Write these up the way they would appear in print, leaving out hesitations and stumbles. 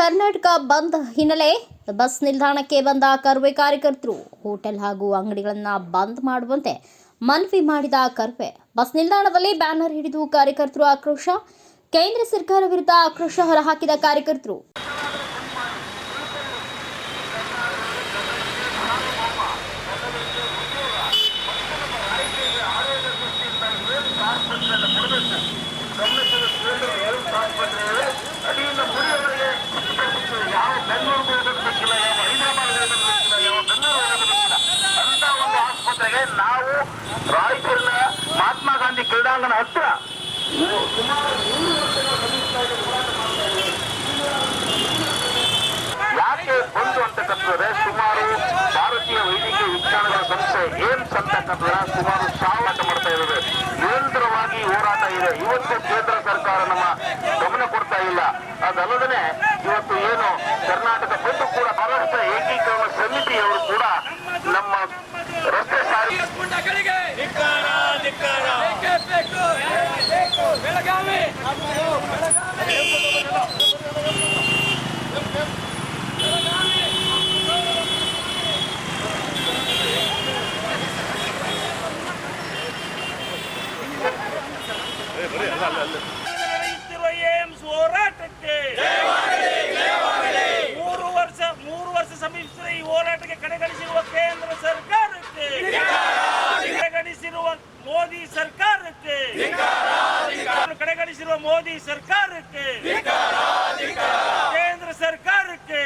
ಕರ್ನಾಟಕ ಬಂದ್ ಹಿನ್ನೆಲೆ ಬಸ್ ನಿಲ್ದಾಣಕ್ಕೆ ಬಂದ ಕರ್ವೆ ಕಾರ್ಯಕರ್ತರು ಹೋಟೆಲ್ ಹಾಗೂ ಅಂಗಡಿಗಳನ್ನು ಬಂದ್ ಮಾಡುವಂತೆ ಮನವಿ ಮಾಡಿದ ಕರ್ವೆ ಬಸ್ ನಿಲ್ದಾಣದಲ್ಲಿ ಬ್ಯಾನರ್ ಹಿಡಿದು ಕಾರ್ಯಕರ್ತರು ಆಕ್ರೋಶ. ಕೇಂದ್ರ ಸರ್ಕಾರ ವಿರುದ್ಧ ಆಕ್ರೋಶ ಹೊರಹಾಕಿದ ಕಾರ್ಯಕರ್ತರು ನಾವು ರಾಯಚೂರಿನ ಮಹಾತ್ಮ ಗಾಂಧಿ ಕ್ರೀಡಾಂಗಣ ಹತ್ರ ಯಾಕೆ ಬಂದು ಅಂತಕ್ಕಂಥದ್ರೆ ಸುಮಾರು ಭಾರತೀಯ ವೈದ್ಯಕೀಯ ವಿಜ್ಞಾನಗಳ ಸಂಸ್ಥೆ ಏಮ್ಸ್ ಅಂತಕ್ಕಂಥದ್ರ ಸುಮಾರು ಸಾವಾಟ ಮಾಡ್ತಾ ಇದ್ದಾರೆ. ನಿರಂತರವಾಗಿ ಹೋರಾಟ ಇದೆ. ಇವತ್ತು ಕೇಂದ್ರ ಸರ್ಕಾರ ನಮ್ಮ ಗಮನ ಕೊಡ್ತಾ ಇಲ್ಲ. ಅದಲ್ಲದೆ ಇವತ್ತು ಏನು ಕರ್ನಾಟಕ ಬಂದು ಕೂಡ ಮಹಾರಾಷ್ಟ್ರ ಏಕೀಕರಣ ಸಮಿತಿಯವರು ಕೂಡ ನಮ್ಮ ರಸ್ತೆ ಸಾರಿಗೆ ಏಮ್ಸ್ ಹೋರಾಟಕ್ಕೆ 3 ವರ್ಷ ಸಮೀಪಿಸಿದ ಈ ಹೋರಾಟಕ್ಕೆ ಕಡೆಗಣಿಸಿರುವ ಕೇಂದ್ರ ಸರ್ಕಾರಕ್ಕೆ, ಕಡೆಗಣಿಸಿರುವ ಮೋದಿ ಸರ್ಕಾರಕ್ಕೆ, ಕಡೆಗಣಿಸಿರುವ ಮೋದಿ ಸರ್ಕಾರಕ್ಕೆ, ಕೇಂದ್ರ ಸರ್ಕಾರಕ್ಕೆ,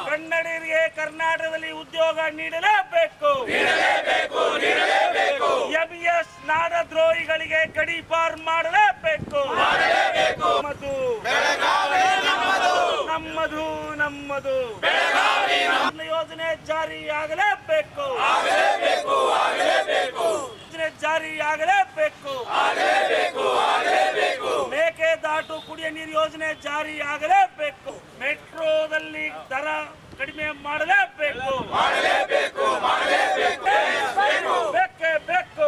ಕನ್ನಡಿಗರಿಗೆ ಕರ್ನಾಟಕದಲ್ಲಿ ಉದ್ಯೋಗ ನೀಡಲೇಬೇಕು. ಎಂಎಸ್ ನಾಡದ್ರೋಹಿಗಳಿಗೆ ಗಡೀಪಾರು ಮಾಡಲೇಬೇಕು. ನಮ್ಮದು ಯೋಜನೆ ಜಾರಿಯಾಗಲೇಬೇಕು. ಮೇಕೆದಾಟು ಕುಡಿಯ ನೀರು ಯೋಜನೆ ಜಾರಿಯಾಗಲೇಬೇಕು. ಮೆಟ್ರೋದಲ್ಲಿ ದರ ಕಡಿಮೆ ಮಾಡಲೇಬೇಕು. ಬೇಕೇ ಬೇಕು.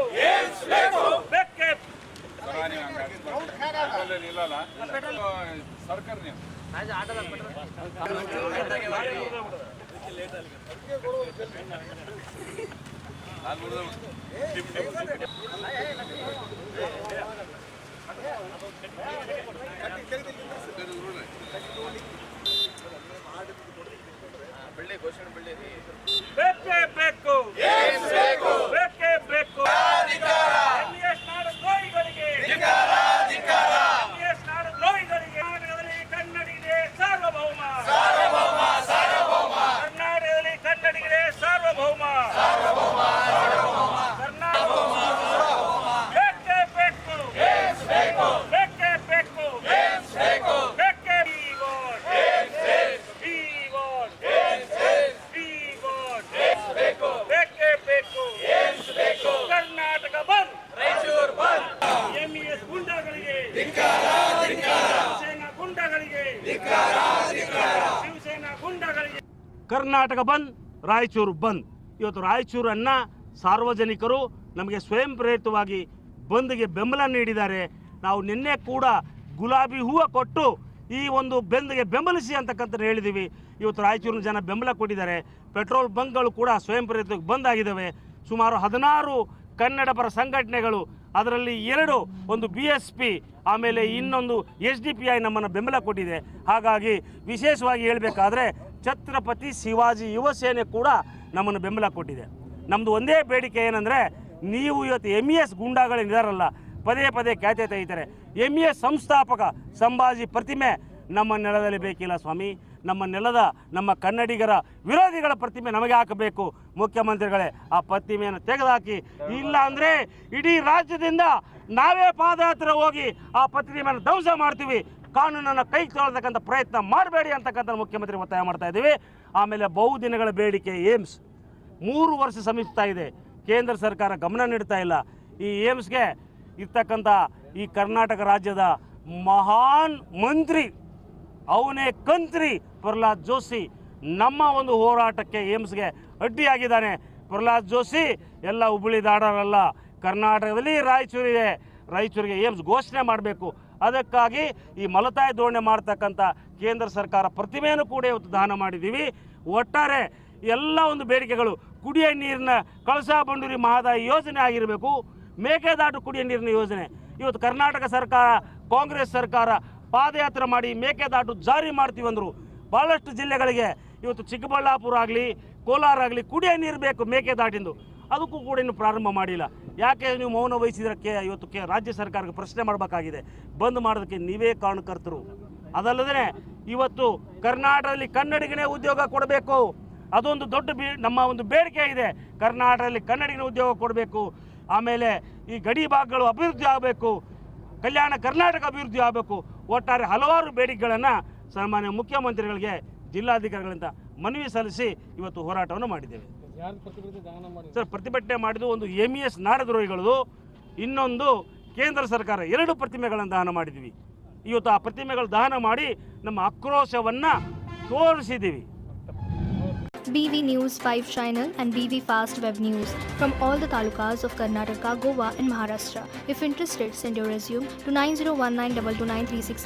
ಕರ್ನಾಟಕ ಬಂದ್, ರಾಯಚೂರು ಬಂದ್. ಇವತ್ತು ರಾಯಚೂರನ್ನು ಸಾರ್ವಜನಿಕರು ನಮಗೆ ಸ್ವಯಂ ಪ್ರೇರಿತವಾಗಿ ಬಂದ್ಗೆ ಬೆಂಬಲ ನೀಡಿದ್ದಾರೆ. ನಾವು ನಿನ್ನೆ ಕೂಡ ಗುಲಾಬಿ ಹೂವು ಕೊಟ್ಟು ಈ ಒಂದು ಬಂದ್ಗೆ ಬೆಂಬಲಿಸಿ ಅಂತಕ್ಕಂಥ ಹೇಳಿದ್ದೀವಿ. ಇವತ್ತು ರಾಯಚೂರಿನ ಜನ ಬೆಂಬಲ ಕೊಟ್ಟಿದ್ದಾರೆ. ಪೆಟ್ರೋಲ್ ಬಂಕ್ಗಳು ಕೂಡ ಸ್ವಯಂ ಪ್ರೇರಿತವಾಗಿ ಬಂದ್ ಆಗಿದ್ದಾವೆ. ಸುಮಾರು 16 ಕನ್ನಡ ಪರ ಸಂಘಟನೆಗಳು, ಅದರಲ್ಲಿ 2 ಒಂದು BSP, ಆಮೇಲೆ ಇನ್ನೊಂದು SDPI ನಮ್ಮನ್ನು ಬೆಂಬಲ ಕೊಟ್ಟಿದೆ. ಹಾಗಾಗಿ ವಿಶೇಷವಾಗಿ ಹೇಳಬೇಕಾದ್ರೆ ಛತ್ರಪತಿ ಶಿವಾಜಿ ಯುವ ಸೇನೆ ಕೂಡ ನಮ್ಮನ್ನು ಬೆಂಬಲ ಕೊಟ್ಟಿದೆ. ನಮ್ಮದು ಒಂದೇ ಬೇಡಿಕೆ ಏನಂದರೆ, ನೀವು ಇವತ್ತು MES ಗುಂಡಾಗಳಿದ್ದಾರಲ್ಲ, ಪದೇ ಪದೇ ಖ್ಯಾತೆ ತೆಗಿತಾರೆ. MES ಸಂಸ್ಥಾಪಕ ಸಂಭಾಜಿ ಪ್ರತಿಮೆ ನಮ್ಮ ನೆಲದಲ್ಲಿ ಬೇಕಿಲ್ಲ ಸ್ವಾಮಿ. ನಮ್ಮ ನೆಲದ ನಮ್ಮ ಕನ್ನಡಿಗರ ವಿರೋಧಿಗಳ ಪ್ರತಿಮೆ ನಮಗೆ ಹಾಕಬೇಕು. ಮುಖ್ಯಮಂತ್ರಿಗಳೇ, ಆ ಪ್ರತಿಮೆಯನ್ನು ತೆಗೆದುಹಾಕಿ. ಇಲ್ಲ ಅಂದರೆ ಇಡೀ ರಾಜ್ಯದಿಂದ ನಾವೇ ಪಾದಯಾತ್ರೆ ಹೋಗಿ ಆ ಪ್ರತಿಮೆಯನ್ನು ಧ್ವಂಸ ಮಾಡ್ತೀವಿ. ಕಾನೂನನ್ನು ಕೈ ತೊಗೊಳ್ತಕ್ಕಂಥ ಪ್ರಯತ್ನ ಮಾಡಬೇಡಿ ಅಂತಕ್ಕಂಥ ಮುಖ್ಯಮಂತ್ರಿ ಒತ್ತಾಯ ಮಾಡ್ತಾ ಇದ್ದೀವಿ. ಆಮೇಲೆ ಬಹುದಿನಗಳ ಬೇಡಿಕೆ ಏಮ್ಸ್ 3 ವರ್ಷ ಸಮೀಪಿಸ್ತಾ ಇದೆ. ಕೇಂದ್ರ ಸರ್ಕಾರ ಗಮನ ನೀಡ್ತಾ ಇಲ್ಲ. ಈ ಏಮ್ಸ್ಗೆ ಇರ್ತಕ್ಕಂಥ ಈ ಕರ್ನಾಟಕ ರಾಜ್ಯದ ಮಹಾನ್ ಮಂತ್ರಿ, ಅವನೇ ಕಂತ್ರಿ ಪ್ರಹ್ಲಾದ್ ಜೋಶಿ ನಮ್ಮ ಒಂದು ಹೋರಾಟಕ್ಕೆ ಏಮ್ಸ್ಗೆ ಅಡ್ಡಿಯಾಗಿದ್ದಾನೆ. ಪ್ರಹ್ಲಾದ್ ಜೋಶಿ ಎಲ್ಲ ಹುಬ್ಬಳ್ಳಿ ದಾಡರಲ್ಲ, ಕರ್ನಾಟಕದಲ್ಲಿ ರಾಯಚೂರಿದೆ. ರಾಯಚೂರಿಗೆ ಏಮ್ಸ್ ಘೋಷಣೆ ಮಾಡಬೇಕು. ಅದಕ್ಕಾಗಿ ಈ ಮಲತಾಯ ಧೋರಣೆ ಮಾಡ್ತಕ್ಕಂಥ ಕೇಂದ್ರ ಸರ್ಕಾರ ಪ್ರತಿಮೆಯನ್ನು ಕೂಡ ಇವತ್ತು ದಾನ ಮಾಡಿದ್ದೀವಿ. ಒಟ್ಟಾರೆ ಎಲ್ಲ ಒಂದು ಬೇಡಿಕೆಗಳು, ಕುಡಿಯ ನೀರಿನ ಕಳಸಾ ಬಂಡೂರಿ ಮಹದಾಯಿ ಯೋಜನೆ ಆಗಿರಬೇಕು, ಮೇಕೆದಾಟು ಕುಡಿಯ ನೀರಿನ ಯೋಜನೆ. ಇವತ್ತು ಕರ್ನಾಟಕ ಸರ್ಕಾರ, ಕಾಂಗ್ರೆಸ್ ಸರ್ಕಾರ ಪಾದಯಾತ್ರೆ ಮಾಡಿ ಮೇಕೆದಾಟು ಜಾರಿ ಮಾಡ್ತೀವಿ ಅಂದರು. ಭಾಳಷ್ಟು ಜಿಲ್ಲೆಗಳಿಗೆ ಇವತ್ತು ಚಿಕ್ಕಬಳ್ಳಾಪುರ ಆಗಲಿ, ಕೋಲಾರ ಆಗಲಿ ಕುಡಿಯ ನೀರು ಬೇಕು ಮೇಕೆದಾಟಿಂದು, ಅದಕ್ಕೂ ಕೂಡ ಇನ್ನು ಪ್ರಾರಂಭ ಮಾಡಿಲ್ಲ. ಯಾಕೆ ನೀವು ಮೌನ ವಹಿಸಿದಕ್ಕೆ ಇವತ್ತು ರಾಜ್ಯ ಸರ್ಕಾರಕ್ಕೆ ಪ್ರಶ್ನೆ ಮಾಡಬೇಕಾಗಿದೆ. ಬಂದ್ ಮಾಡೋದಕ್ಕೆ ನೀವೇ ಕಾರಣಕರ್ತರು. ಅದಲ್ಲದೆ ಇವತ್ತು ಕರ್ನಾಟಕದಲ್ಲಿ ಕನ್ನಡಿಗನೇ ಉದ್ಯೋಗ ಕೊಡಬೇಕು, ಅದೊಂದು ದೊಡ್ಡ ನಮ್ಮ ಒಂದು ಬೇಡಿಕೆ ಇದೆ. ಕರ್ನಾಟಕದಲ್ಲಿ ಕನ್ನಡಿಗನ ಉದ್ಯೋಗ ಕೊಡಬೇಕು. ಆಮೇಲೆ ಈ ಗಡಿ ಭಾಗಗಳು ಅಭಿವೃದ್ಧಿ ಆಗಬೇಕು, ಕಲ್ಯಾಣ ಕರ್ನಾಟಕ ಅಭಿವೃದ್ಧಿ ಆಗಬೇಕು. ಒಟ್ಟಾರೆ ಹಲವಾರು ಬೇಡಿಕೆಗಳನ್ನು ಸನ್ಮಾನ್ಯ ಮುಖ್ಯಮಂತ್ರಿಗಳಿಗೆ, ಜಿಲ್ಲಾಧಿಕಾರಿಗಳಿಂದ ಮನವಿ ಸಲ್ಲಿಸಿ ಇವತ್ತು ಹೋರಾಟವನ್ನು ಮಾಡಿದ್ದೇವೆ. ಸರ್, ಪ್ರತಿಭಟನೆ ಮಾಡಿದ್ದು ಒಂದು MES ನಾಡದ್ರೋಹಿಗಳದು, ಇನ್ನೊಂದು ಕೇಂದ್ರ ಸರ್ಕಾರ 2 ಪ್ರತಿಮೆಗಳನ್ನು ದಹನ ಮಾಡಿದ್ದೀವಿ. ಇವತ್ತು ಆ ಪ್ರತಿಮೆಗಳು ದಹನ ಮಾಡಿ ನಮ್ಮ ಆಕ್ರೋಶವನ್ನು ತೋರಿಸಿದ್ದೀವಿ. BV News 5 channel and BV Fast Web News from all the talukas of Karnataka, Goa and Maharashtra. If interested, send your resume to 9019229369.